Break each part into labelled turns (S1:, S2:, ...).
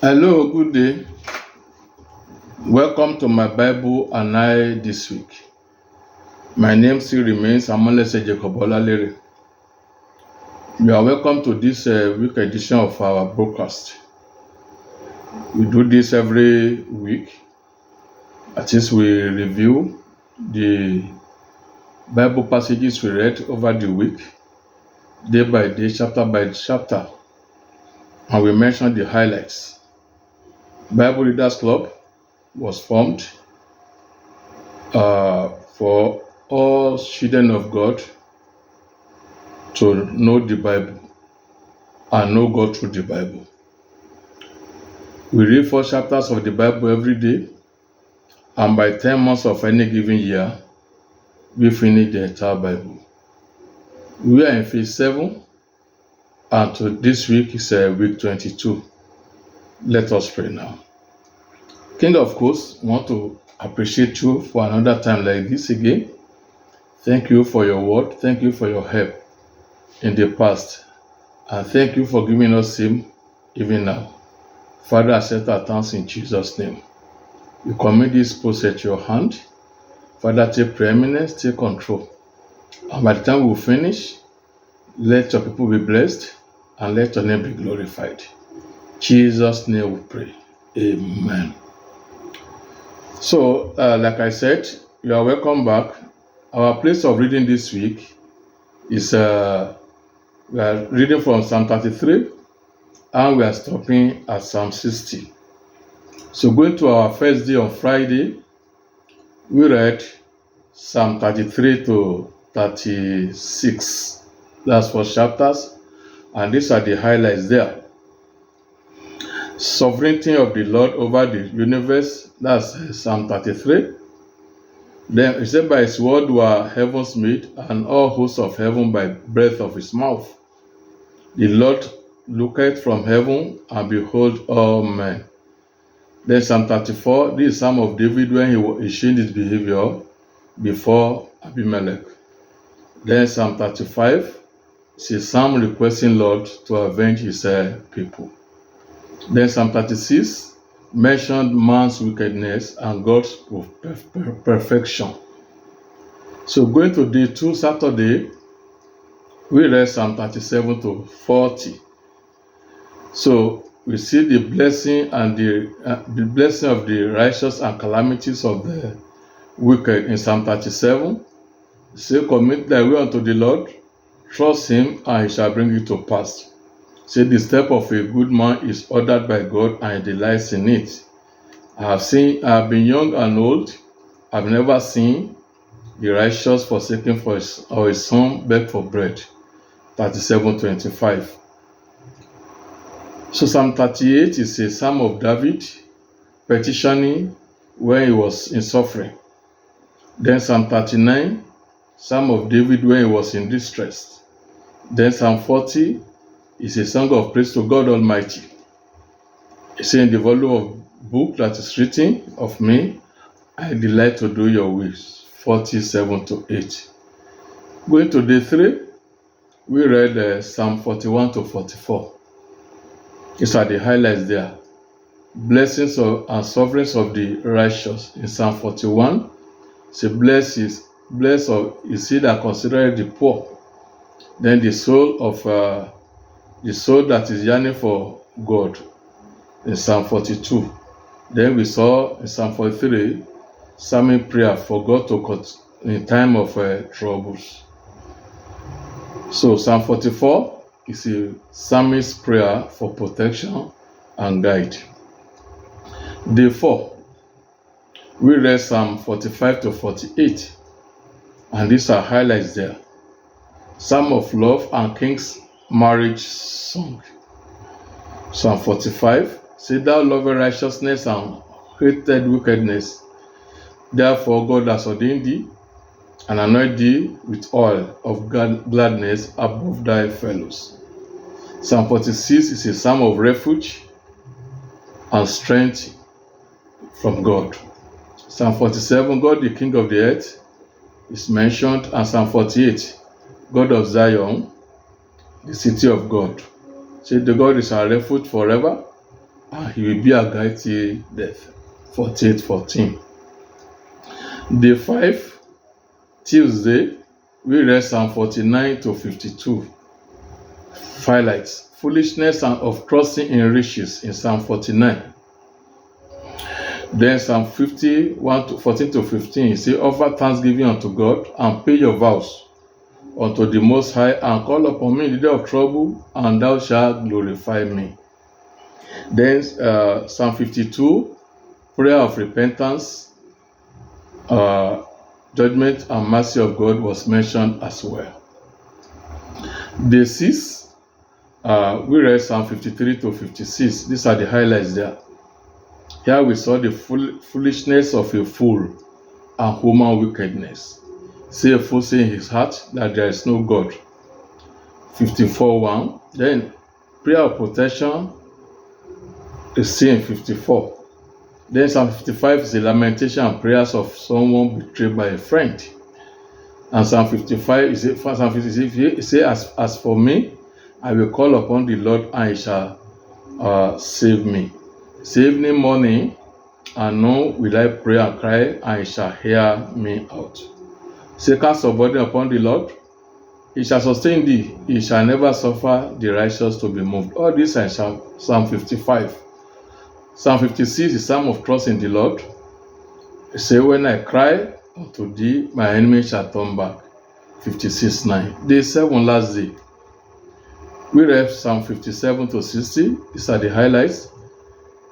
S1: Hello, good day. Welcome to my Bible and I this week. My name still remains Amolese Jacob Olalere. You are welcome to this week edition of our broadcast. We do this every week. At least we review the Bible passages we read over the week, day by day, chapter by chapter, and we mention the highlights. Bible Readers Club was formed for all children of God to know the Bible and know God through the Bible. We read 4 chapters of the Bible every day, and by 10 months of any given year, we finish the entire Bible. We are in phase 7, and this week is week 22. Let us pray now. King of course, I want to appreciate you for another time like this again. Thank you for your word. Thank you for your help in the past. And thank you for giving us him even now. Father, accept our thanks in Jesus' name. We commit this post at your hand. Father, take preeminence, take control. And by the time we finish, let your people be blessed and let your name be glorified. In Jesus' name we pray. Amen. So, like I said, you are welcome back. Our place of reading this week is we are reading from Psalm 33 and we are stopping at Psalm 60. So, going to our first day on Friday, we read Psalm 33 to 36. That's 4 chapters, and these are the highlights there. Sovereignty of the Lord over the universe, that's Psalm 33. Then it said, by his word were heavens made, and all hosts of heaven by breath of his mouth. The Lord looketh from heaven, and behold all men. Then Psalm 34, this is Psalm of David when he changed his behavior before Abimelech. Then Psalm 35 is a psalm requesting Lord to avenge his people. Then Psalm 36 mentioned man's wickedness and God's perfection. So going to day 2, Saturday, we read Psalm 37 to 40. So we see the blessing and the blessing of the righteous and calamities of the wicked in Psalm 37. Say, commit thy way unto the Lord, trust him, and he shall bring it to pass. Say, the step of a good man is ordered by God, and he delights in it. I have been young and old, I have never seen the righteous forsaken for his son beg for bread. 37:25. So Psalm 38 is a psalm of David petitioning when he was in suffering. Then Psalm 39, psalm of David when he was in distress. Then Psalm 40 is a song of praise to God Almighty. It's in the volume of book that is written of me, I delight to do your will. 47-8. Going to day 3, we read Psalm 41 to 44. These are the highlights there. Blessings and sovereigns of the righteous. In Psalm 41, say, blessed is he that considereth the poor. Then the soul that is yearning for God in Psalm 42. Then we saw in Psalm 43, psalming prayer for God to cut in time of troubles. So Psalm 44 is a psalmist's prayer for protection and guide. Day 4, we read Psalm 45 to 48, and these are highlights there. Psalm of love and king's marriage song. Psalm 45, say, thou lovest righteousness and hated wickedness. Therefore God has ordained thee, and anointed thee with oil of gladness above thy fellows. Psalm 46 is a psalm of refuge and strength from God. Psalm 47, God the King of the earth, is mentioned, and Psalm 48, God of Zion, the city of God. Say, the God is our refuge forever, and he will be a guide till death. 48:14. Day 5, Tuesday, we read Psalm 49 to 52. Highlights: foolishness and of trusting in riches in Psalm 49. Then Psalm 51 to 14 to 15, he says, offer thanksgiving unto God and pay your vows unto the Most High, and call upon me in the day of trouble, and thou shalt glorify me. Then Psalm 52, prayer of repentance, judgment and mercy of God was mentioned as well. Day 6, we read Psalm 53 to 56. These are the highlights there. Here we saw the foolishness of a fool and human wickedness. Say a fool say in his heart that there is no God. 54:1. Then prayer of protection is seen in 54. Then Psalm 55 is a lamentation and prayers of someone betrayed by a friend. And Psalm 55 is as for me, I will call upon the Lord and he shall save me. Say evening, morning, and noon will I pray and cry, and he shall hear me out. Say cast your burden upon the Lord, he shall sustain thee, he shall never suffer the righteous to be moved. All this is Psalm 55. Psalm 56 is Psalm of trust in the Lord. It says, when I cry unto thee, my enemy shall turn back. 56:9. Day 7, last day. We read Psalm 57 to 60. These are the highlights.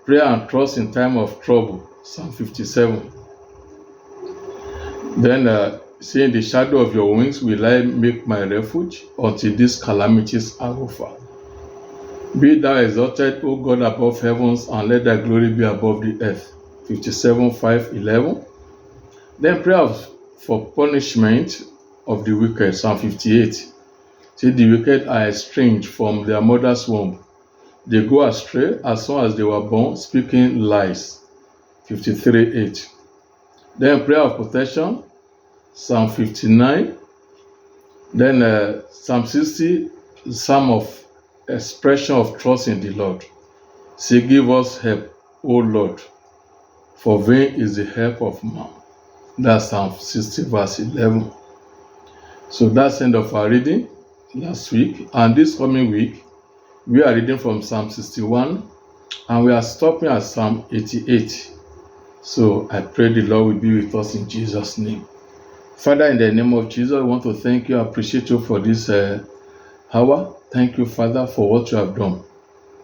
S1: Prayer and trust in time of trouble. Psalm 57. Then, saying, the shadow of your wings will I make my refuge until these calamities are over. Be thou exalted, O God, above heavens, and let thy glory be above the earth. 57:5-11. Then prayer for punishment of the wicked. Psalm 58. Say the wicked are estranged from their mother's womb. They go astray as soon as they were born, speaking lies. 53:8. Then prayer of protection. Psalm 59. Then Psalm 60, Psalm of expression of trust in the Lord. Say, give us help, O Lord, for vain is the help of man. That's Psalm 60 verse 11. So that's the end of our reading last week. And this coming week, we are reading from Psalm 61 and we are stopping at Psalm 88. So I pray the Lord will be with us in Jesus' name. Father, in the name of Jesus, I want to thank you, appreciate you for this hour. Thank you, Father, for what you have done.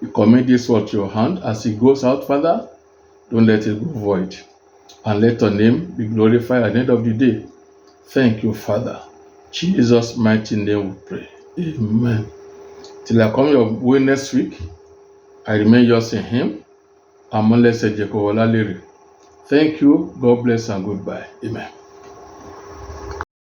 S1: We commit this word to your hand. As it goes out, Father, don't let it go void. And let your name be glorified at the end of the day. Thank you, Father. Jesus' mighty name we pray. Amen. Till I come your way next week, I remain yours in him. Amonlese Jacob Olalere. Thank you. God bless and goodbye. Amen.